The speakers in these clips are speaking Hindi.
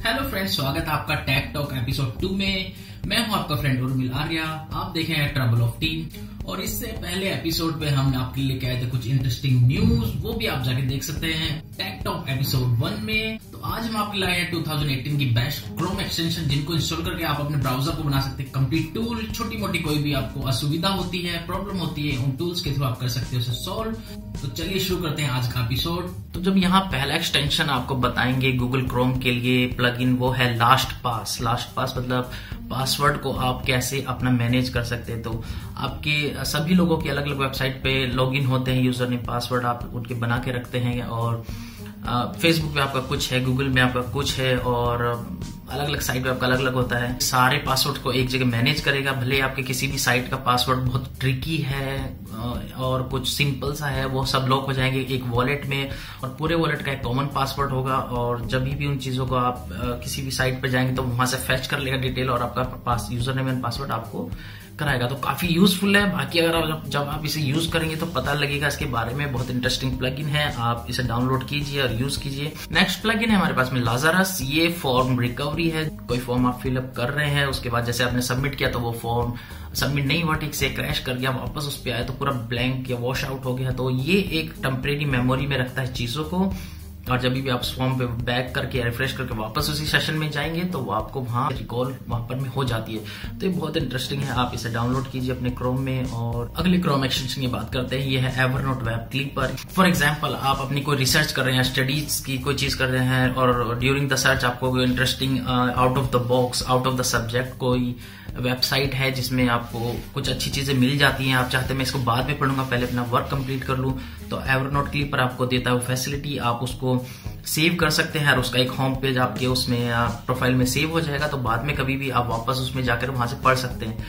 हेलो फ्रेंड्स, स्वागत है आपका टेक टॉक एपिसोड 2 में। मैं हूं आपका फ्रेंड उर्मिल आर्या। आप देख रहे हैं ट्रबल ऑफ टीम। और इससे पहले एपिसोड पे हमने आपके लिए कहे थे कुछ इंटरेस्टिंग न्यूज, वो भी आप जाके देख सकते हैं टेक टॉक एपिसोड 1 में। तो आज हम आपके लाए हैं 2018 की बेस्ट क्रोम एक्सटेंशन, जिनको इंस्टॉल करके आप अपने ब्राउजर को बना सकते हैं कंप्लीट टूल। छोटी मोटी कोई भी आपको असुविधा होती है, प्रॉब्लम होती है, उन टूल्स के थ्रू आप कर सकते हो उसे सॉल्व। तो चलिए शुरू करते हैं आज का एपिसोड। तो जब यहाँ पहला एक्सटेंशन आपको बताएंगे गूगल क्रोम के लिए प्लगइन, वो है लास्ट पास। लास्ट पास मतलब पासवर्ड को आप कैसे अपना मैनेज कर सकते हैं। तो आपके सभी लोगों की अलग अलग वेबसाइट पे लॉगिन होते हैं, यूजर नेम पासवर्ड आप उनके बना के रखते हैं। और फेसबुक पे आपका कुछ है, गूगल में आपका कुछ है, और अलग अलग साइट पे आपका अलग अलग होता है। सारे पासवर्ड को एक जगह मैनेज करेगा। भले आपके किसी भी साइट का पासवर्ड बहुत ट्रिकी है और कुछ सिंपल सा है, वो सब लॉक हो जाएंगे एक वॉलेट में, और पूरे वॉलेट का एक कॉमन पासवर्ड होगा। और जब भी उन चीजों को आप किसी भी साइट पर जाएंगे तो वहां से फेच कर लेगा डिटेल, और आपका यूजर नेम एंड पासवर्ड आपको कराएगा। तो काफी यूजफुल है। बाकी अगर जब आप इसे यूज करेंगे तो पता लगेगा इसके बारे में। बहुत इंटरेस्टिंग प्लगइन है, आप इसे डाउनलोड कीजिए और यूज कीजिए। नेक्स्ट प्लगइन है हमारे पास में लाजारस। ये फॉर्म रिकवरी है। कोई फॉर्म आप फिलअप कर रहे हैं, उसके बाद जैसे आपने सबमिट किया तो वो फॉर्म सबमिट नहीं हुआ, ठीक से क्रैश कर गया, वापस उस पर आया तो पूरा ब्लैंक या वॉश आउट हो गया। तो ये एक टेम्परेरी मेमोरी में रखता है चीजों को, और जब भी आप उस फॉर्म पे बैक करके रिफ्रेश करके वापस उसी सेशन में जाएंगे तो वो आपको वहां रिकॉल वहां पर में हो जाती है। तो ये बहुत इंटरेस्टिंग है, आप इसे डाउनलोड कीजिए अपने क्रोम में। और अगले क्रोम एक्सटेंशन की बात करते हैं, ये है Evernote web clipper. For example, आप अपनी कोई रिसर्च कर रहे हैं, स्टडीज की कोई चीज कर रहे हैं, और ड्यूरिंग द सर्च आपको कोई interesting out of the box, out of the subject कोई वेबसाइट है जिसमें आपको कुछ अच्छी चीजें मिल जाती हैं, आप चाहते हैं मैं इसको बाद में पढ़ूंगा, पहले अपना वर्क कंप्लीट कर लूं, तो एवरनोट क्लीपर आपको देता है वो फैसिलिटी। आप उसको सेव कर सकते हैं और उसका एक होम पेज आपके उसमें प्रोफाइल में सेव हो जाएगा, तो बाद में कभी भी आप वापस उसमें जाकर वहां से पढ़ सकते हैं।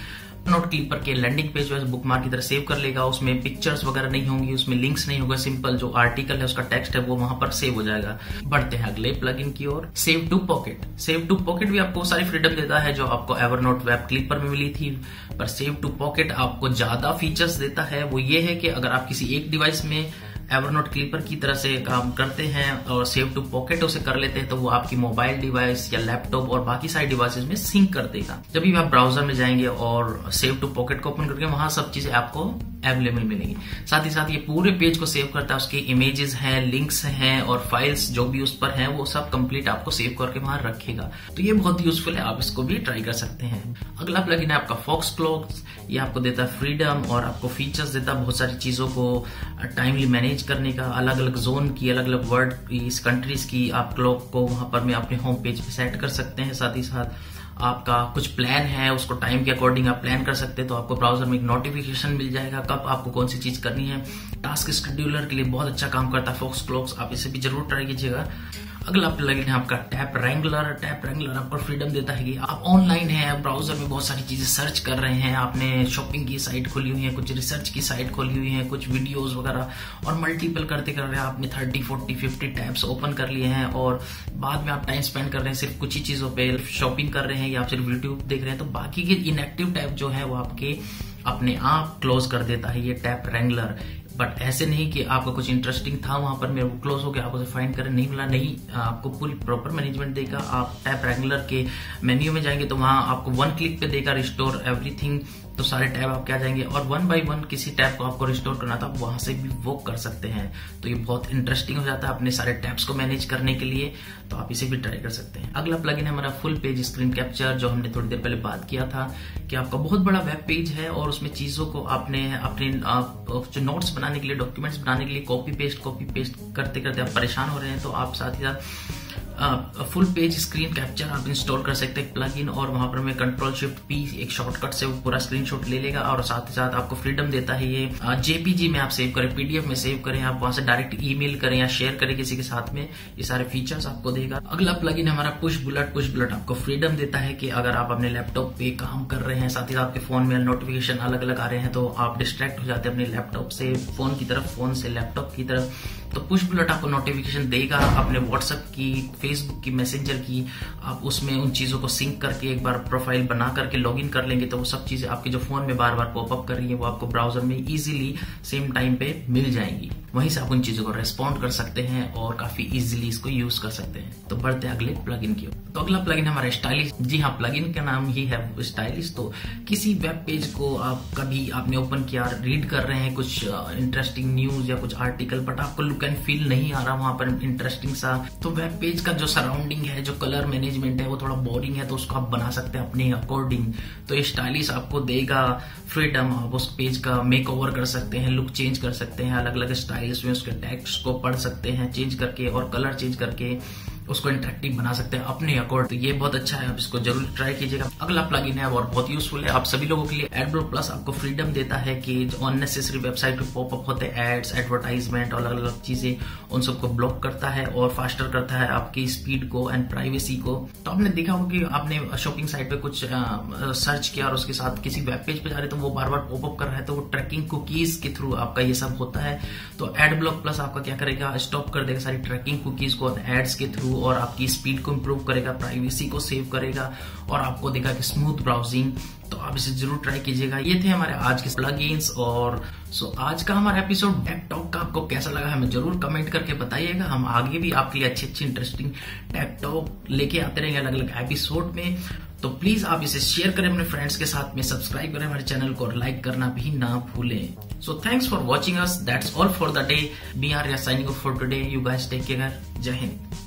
नोट क्लीपर के लैंडिंग पेज जो है बुकमार्क की तरह सेव कर लेगा। उसमें पिक्चर्स वगैरह नहीं होंगी, उसमें लिंक्स नहीं होगा, सिंपल जो आर्टिकल है उसका टेक्स्ट है वो वहां पर सेव हो जाएगा। बढ़ते हैं अगले प्लगइन की ओर, save to Pocket. Save to Pocket भी आपको सारी फ्रीडम देता है जो आपको एवरनोट वेब क्लीपर में मिली थी, पर सेव टू पॉकेट आपको ज्यादा फीचर्स देता है। वो ये है कि अगर आप किसी एक डिवाइस में एवरनोट क्लीपर की तरह से काम करते हैं और सेव टू पॉकेट उसे कर लेते हैं, तो वो आपकी मोबाइल डिवाइस या लैपटॉप और बाकी सारी डिवाइसेस में सिंक कर देगा। जब भी आप ब्राउजर में जाएंगे और सेव टू पॉकेट को ओपन करके वहां सब चीजें आपको अवेलेबल मिलेंगी। साथ ही साथ ये पूरे पेज को सेव करता है, उसके इमेजेस हैं, लिंक्स हैं और फाइल्स जो भी उस पर हैं वो सब कंप्लीट आपको सेव करके वहां रखेगा। तो ये बहुत यूजफुल है, आप इसको भी ट्राई कर सकते हैं। अगला प्लगइन है आपका फॉक्स क्लॉक्स। ये आपको देता है फ्रीडम और आपको फीचर्स देता है बहुत सारी चीजों को टाइमली मैनेज करने का, अलग अलग जोन की, अलग अलग वर्ल्ड की, कंट्रीज की आप क्लॉक को वहां पर में अपने होम पेज पे सेट कर सकते हैं। साथ ही साथ आपका कुछ प्लान है उसको टाइम के अकॉर्डिंग आप प्लान कर सकते हैं, तो आपको ब्राउजर में एक नोटिफिकेशन मिल जाएगा कब आपको कौन सी चीज करनी है। टास्क शेड्यूलर के लिए बहुत अच्छा काम करता है फॉक्स क्लॉक्स, आप इसे भी जरूर ट्राई कीजिएगा। अगला प्लगइन है आपका टैप रैंगलर। टैप रैंगलर आपको फ्रीडम देता है कि आप ऑनलाइन है, ब्राउजर में बहुत सारी चीजें सर्च कर रहे हैं, आपने शॉपिंग की साइट खोली हुई है, कुछ रिसर्च की साइट खोली हुई है, कुछ वीडियोस वगैरह, और मल्टीपल करते कर रहे हैं आपने 30, 40, 50 टैब्स ओपन कर लिए हैं, और बाद में आप टाइम स्पेंड कर रहे हैं सिर्फ कुछ ही चीजों पे, शॉपिंग कर रहे हैं या आप सिर्फ यूट्यूब देख रहे हैं, तो बाकी के इनएक्टिव टैब जो है वो आपके अपने आप क्लोज कर देता है ये टैप रैंगलर। बट ऐसे नहीं कि आपका कुछ इंटरेस्टिंग था वहां पर मेरे वो क्लोज हो गया, आप उसे फाइंड करें, नहीं मिला, नहीं, आपको पूरी प्रॉपर मैनेजमेंट देगा। आप टैप रैंगलर के मेन्यू में जाएंगे तो वहां आपको 1 क्लिक पे देगा रिस्टोर एवरीथिंग, तो सारे टैब आपके आ जाएंगे, और 1 बाय 1 किसी टैब को आपको रिस्टोर करना था वहां से भी वो कर सकते हैं। तो ये बहुत इंटरेस्टिंग हो जाता है अपने सारे टैब्स को मैनेज करने के लिए, तो आप इसे भी ट्राई कर सकते हैं। अगला प्लगइन है हमारा फुल पेज स्क्रीन कैप्चर, जो हमने थोड़ी देर पहले बात किया था कि आपका बहुत बड़ा वेब पेज है और उसमें चीजों को आपने अपने जो नोट्स बनाने के लिए, डॉक्यूमेंट्स बनाने के लिए कॉपी पेस्ट करते करते आप परेशान हो रहे हैं, तो आप साथ ही साथ फुल पेज स्क्रीन कैप्चर आप इंस्टॉल कर सकते हैं प्लगइन, और वहां पर मैं कंट्रोल शिफ्ट पी एक शॉर्टकट से वो पूरा स्क्रीनशॉट ले लेगा, और साथ ही साथ आपको फ्रीडम देता है ये जेपीजी में आप सेव करें, पीडीएफ में सेव करें, आप वहां से डायरेक्ट ईमेल करें या शेयर करें किसी के साथ में, ये सारे फीचर्स आपको देगा। अगला प्लगइन हमारा पुश बुलेट। पुश बुलेट आपको फ्रीडम देता है कि अगर आप अपने लैपटॉप पे काम कर रहे हैं, साथ ही साथ आपके फोन में नोटिफिकेशन अलग अलग आ रहे हैं, तो आप डिस्ट्रैक्ट हो जाते हैं अपने लैपटॉप से फोन की तरफ, फोन से लैपटॉप की तरफ, तो पुश बुलेट आपको नोटिफिकेशन देगा अपने व्हाट्सएप की, फेसबुक की, मैसेंजर की। आप उसमें उन चीजों को सिंक करके एक बार प्रोफाइल बना करके लॉगिन कर लेंगे तो वो सब चीजें आपके जो फोन में बार बार पॉपअप कर रही है वो आपको ब्राउजर में इजीली सेम टाइम पे मिल जाएंगी। वहीं से आप उन चीजों को रेस्पॉन्ड कर सकते हैं और काफी इजीली इसको यूज कर सकते हैं। तो बढ़ते अगले प्लगइन की ओर। तो अगला प्लगइन हमारा स्टाइलिश। जी हाँ, प्लगइन का नाम ही है स्टाइलिश। तो किसी वेब पेज को आप कभी आपने ओपन किया, रीड कर रहे हैं कुछ इंटरेस्टिंग न्यूज या कुछ आर्टिकल, बट आपको लुक एंड फील नहीं आ रहा वहां पर इंटरेस्टिंग सा, तो वेब पेज का जो सराउंडिंग है, जो कलर मैनेजमेंट है वो थोड़ा बोरिंग है, तो उसको आप बना सकते हैं अपने अकॉर्डिंग। तो ये स्टाइलिश आपको देगा फ्रीडम, आप उस पेज का मेक ओवर कर सकते हैं, लुक चेंज कर सकते हैं, अलग अलग स्टाइल्स में उसके टेक्स्ट को पढ़ सकते हैं चेंज करके और कलर चेंज करके उसको इंटरेक्टिव बना सकते हैं अपने अकॉर्ड। तो ये बहुत अच्छा है, आप इसको जरूर ट्राई कीजिएगा। अगला प्लगइन है और बहुत यूजफुल है आप सभी लोगों के लिए। एडब्लॉक प्लस आपको फ्रीडम देता है कि जो अननेसेसरी वेबसाइट पे पॉपअप होते हैं एड्स, एडवर्टाइजमेंट और अलग अलग चीजें, उन सबको ब्लॉक करता है और फास्टर करता है आपकी स्पीड को एंड प्राइवेसी को। तो आपने देखा होगा कि आपने शॉपिंग साइट पे कुछ सर्च किया और उसके साथ किसी वेब पेज पे जा रहे तो वो बार बार पॉपअप कर रहा है, तो वो ट्रैकिंग कुकीज के थ्रू आपका ये सब होता है। तो एडब्लॉक प्लस आपका क्या करेगा, स्टॉप कर देगा सारी ट्रैकिंग कुकीज को एड्स के थ्रू और आपकी स्पीड को इंप्रूव करेगा, प्राइवेसी को सेव करेगा और आपको देगा कि स्मूथ ब्राउजिंग। तो आप इसे जरूर ट्राई कीजिएगा। ये थे हमारे आज के प्लगइन्स। और आज का हमारा एपिसोड टेक टॉक का आपको कैसा लगा हमें जरूर कमेंट करके बताइएगा। हम आगे भी आपके लिए अच्छी इंटरेस्टिंग टेक टॉक लेके आते रहेंगे अलग अलग एपिसोड में। तो प्लीज आप इसे शेयर करें अपने फ्रेंड्स के साथ में, सब्सक्राइब करें हमारे चैनल को और लाइक करना भी ना भूलें। So thanks for watching us, that's all for the day. We are signing off for today. You guys take care, जय हिंद।